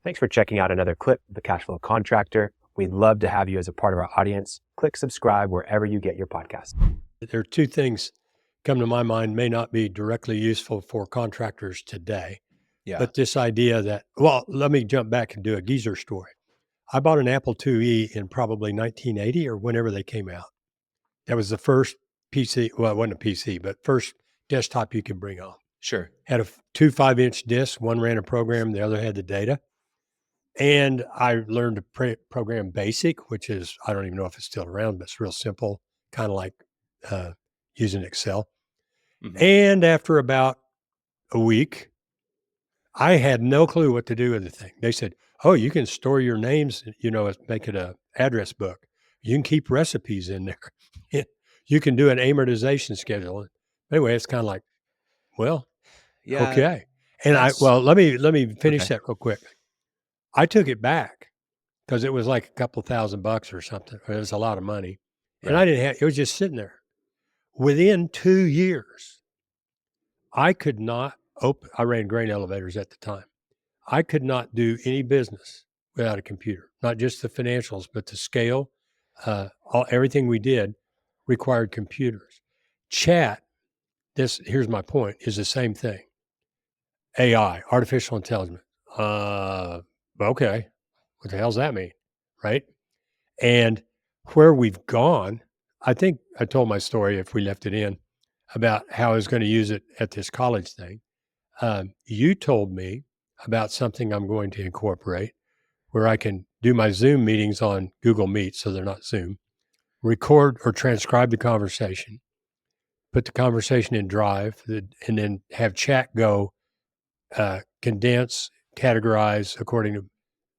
Thanks for checking out another clip of the Cashflow Contractor. We'd love to have you as a part of our audience. Click subscribe wherever you get your podcast. There are two things come to my mind, may not be directly useful for contractors today. Yeah. But this idea that, well, let me jump back and do a geezer story. I bought an Apple IIe in probably 1980 or whenever they came out. That was the first PC. Well, it wasn't a PC, but first desktop you could bring home. Sure. Had two 5-inch discs. One ran a program, the other had the data. And I learned to program BASIC, which is, I don't even know if it's still around, but it's real simple, kind of like using Excel. Mhm. And after about a week, I had no clue what to do with the thing. They said, oh, you can store your names, make it a address book. You can keep recipes in there. You can do an amortization schedule. Anyway, it's kind of like, well, Yeah. okay. And that's- let me finish Okay. that real quick. I took it back because it was like a couple $1,000 or something. It was a lot of money. And Right. I didn't have, it was just sitting there. Within 2 years, I could not I ran grain elevators at the time. I could not do any business without a computer, not just the financials, but the scale, everything we did required computers. Chat, here's my point, is the same thing. AI, artificial intelligence. Okay, what the hell's that mean? Right? And where we've gone, I think I told my story, if we left it in, about how I was going to use it at this college thing. You told me about something I'm going to incorporate where I can do my Zoom meetings on Google Meet, so they're not Zoom, record or transcribe the conversation, put the conversation in Drive, and then have chat go condense, categorize according to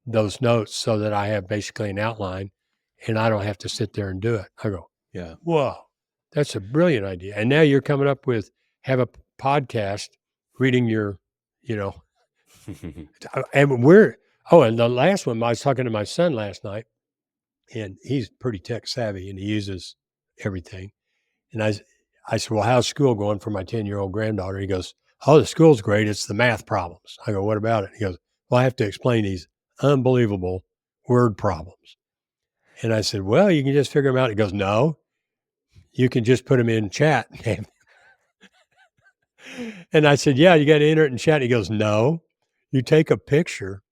those notes so that I have basically an outline and I don't have to sit there and do it. I go, Yeah. whoa, that's a brilliant idea. And now you're coming up with have a podcast reading your, and and the last one, I was talking to my son last night and he's pretty tech savvy and he uses everything. And I said, well, how's school going for my 10-year-old granddaughter? He goes, oh, the school's great. It's the math problems. I go, what about it? He goes, well, I have to explain these unbelievable word problems. And I said, well, you can just figure them out. He goes, no, you can just put them in chat. And I said, yeah, you got to enter it in chat. He goes, no, you take a picture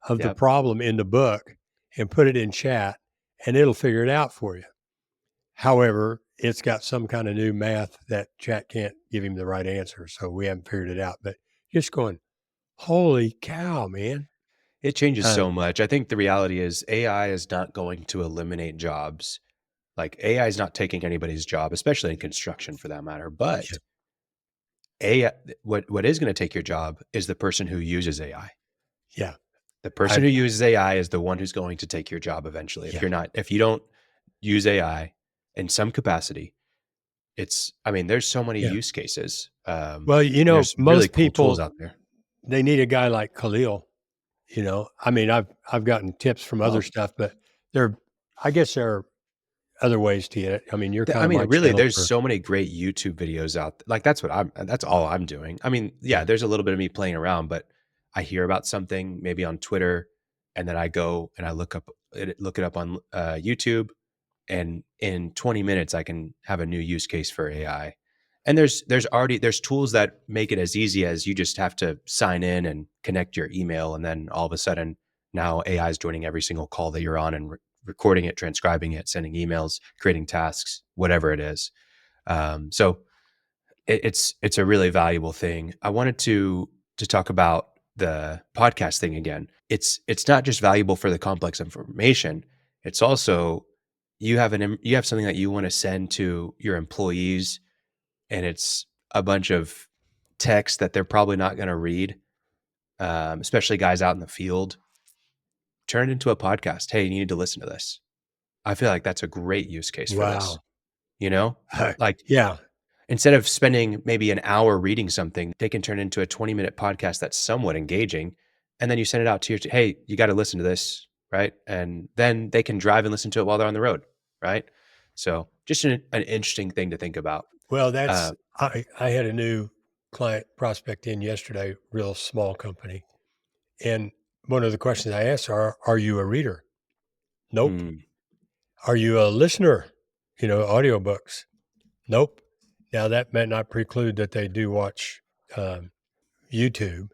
of the Yep. problem in the book and put it in chat and it'll figure it out for you. However, it's got some kind of new math that chat can't give him the right answer. So we haven't figured it out, but just going, holy cow, man. It changes so much. I think the reality is AI is not going to eliminate jobs. Like AI is not taking anybody's job, especially in construction for that matter. But AI, what is going to take your job is the person who uses AI. Yeah. The person who uses AI is the one who's going to take your job eventually. If you don't use AI in some capacity, there's so many use cases. Well, there's most really cool people tools out there. They need a guy like Khalil. I've gotten tips from other stuff, but I guess there are other ways to get it. I mean, you're kind of my really, channel there's so many great YouTube videos out there. Like that's all I'm doing. I mean, yeah, there's a little bit of me playing around, but I hear about something maybe on Twitter and then I go and I look it up on YouTube, and in 20 minutes I can have a new use case for AI. And there's tools that make it as easy as you just have to sign in and connect your email, and then all of a sudden now AI is joining every single call that you're on and recording it, transcribing it, sending emails, creating tasks, whatever it is. So it's a really valuable thing. I wanted to talk about the podcast thing again. It's not just valuable for the complex information. It's also you have something that you want to send to your employees, and it's a bunch of text that they're probably not going to read, especially guys out in the field. Turn it into a podcast. Hey, you need to listen to this. I feel like that's a great use case for this. Like yeah. Instead of spending maybe an hour reading something, they can turn into a 20-minute podcast that's somewhat engaging. And then you send it out to hey, you got to listen to this, right? And then they can drive and listen to it while they're on the road, right? So just an interesting thing to think about. Well, that's I had a new client prospect in yesterday, real small company. And one of the questions I ask are you a reader? Nope. Mm, Are you a listener? Audiobooks? Nope. Now that may not preclude that they do watch YouTube.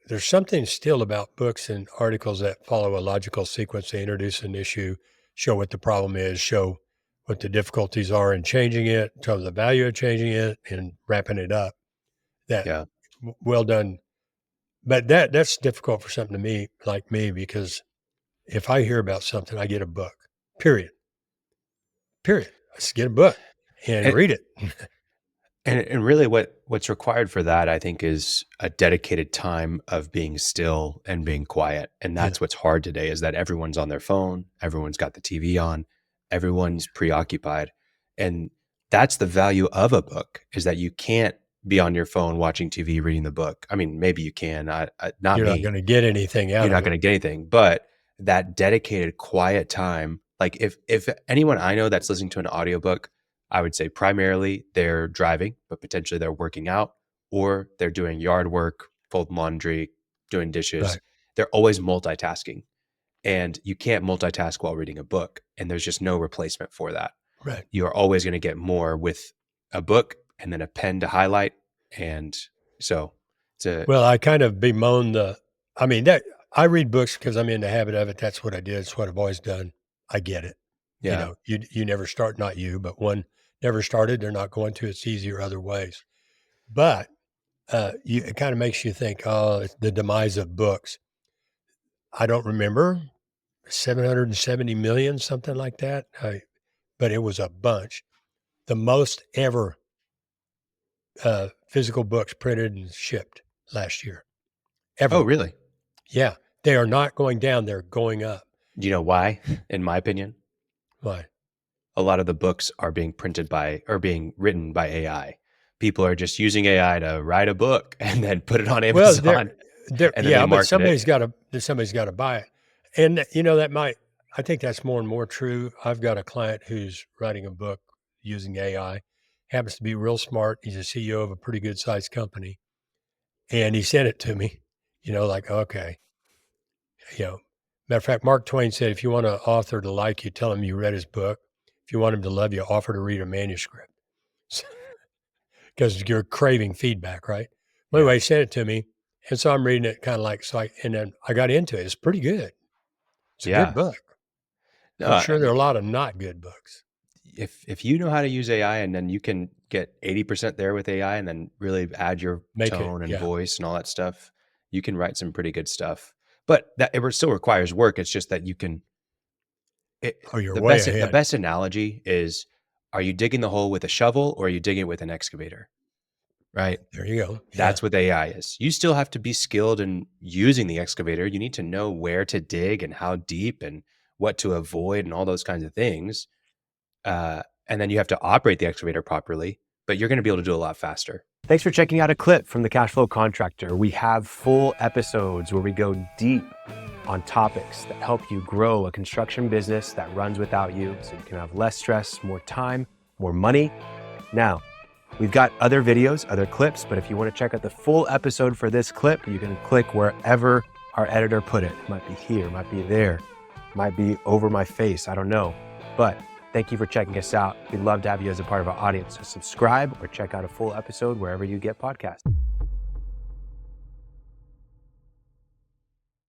There's something still about books and articles that follow a logical sequence. They introduce an issue, show what the problem is, show what the difficulties are in changing it, show the value of changing it, and wrapping it up. That yeah. well done. But that's difficult for something to me like me, because if I hear about something, I get a book. Period. I just get a book and And, read it. and really what's required for that, I think, is a dedicated time of being still and being quiet. And that's what's hard today, is that everyone's on their phone, everyone's got the TV on, everyone's preoccupied. And that's the value of a book, is that you can't be on your phone watching TV reading the book. I mean, maybe you can, not You're me. not going to get anything out You're of not it. going to get anything, but that dedicated quiet time, like if anyone I know that's listening to an audiobook, I would say primarily they're driving, but potentially they're working out, or they're doing yard work, folding laundry, doing dishes. Right. They're always multitasking, and you can't multitask while reading a book. And there's just no replacement for that. Right. You are always going to get more with a book and then a pen to highlight. And so Well, I kind of bemoan that I read books because I'm in the habit of it. That's what I did. It's what I've always done. I get it. yeah. You never start, not you, but one never started. They're not going to. It's easier other ways. But it kind of makes you think, oh, it's the demise of books. I don't remember 770 million, something like that. But it was a bunch. The most ever physical books printed and shipped last year. Ever. Oh, really? Yeah. They are not going down. They're going up. Do you know why? In my opinion, Why? a lot of the books are being being written by AI. People are just using AI to write a book and then put it on Amazon. Well, and then yeah, they but market somebody's it. got to buy it. And I think that's more and more true. I've got a client who's writing a book using AI, happens to be real smart. He's a CEO of a pretty good sized company. And he sent it to me, like, okay, matter of fact, Mark Twain said, if you want an author to like you, tell him you read his book. If you want him to love you, offer to read a manuscript. Because you're craving feedback, right? Well, anyway, he sent it to me. And so I'm reading it kind of like, and then I got into it. It's pretty good. It's a good Yeah. book. No, I'm sure there are a lot of not good books. if you know how to use AI, and then you can get 80% there with AI, and then really add your tone and voice and all that stuff, you can write some pretty good stuff. But it still requires work. It's just that you can. You're way ahead. The best analogy is: are you digging the hole with a shovel, or are you digging it with an excavator? Right. There you go. That's what AI is. You still have to be skilled in using the excavator. You need to know where to dig and how deep and what to avoid and all those kinds of things. And then you have to operate the excavator properly, but you're going to be able to do a lot faster. Thanks for checking out a clip from the Cashflow Contractor. We have full episodes where we go deep on topics that help you grow a construction business that runs without you, so you can have less stress, more time, more money. Now, we've got other videos, other clips, but if you want to check out the full episode for this clip, you can click wherever our editor put it. It might be here, might be there, might be over my face, I don't know. But thank you for checking us out. We'd love to have you as a part of our audience. So subscribe or check out a full episode wherever you get podcasts.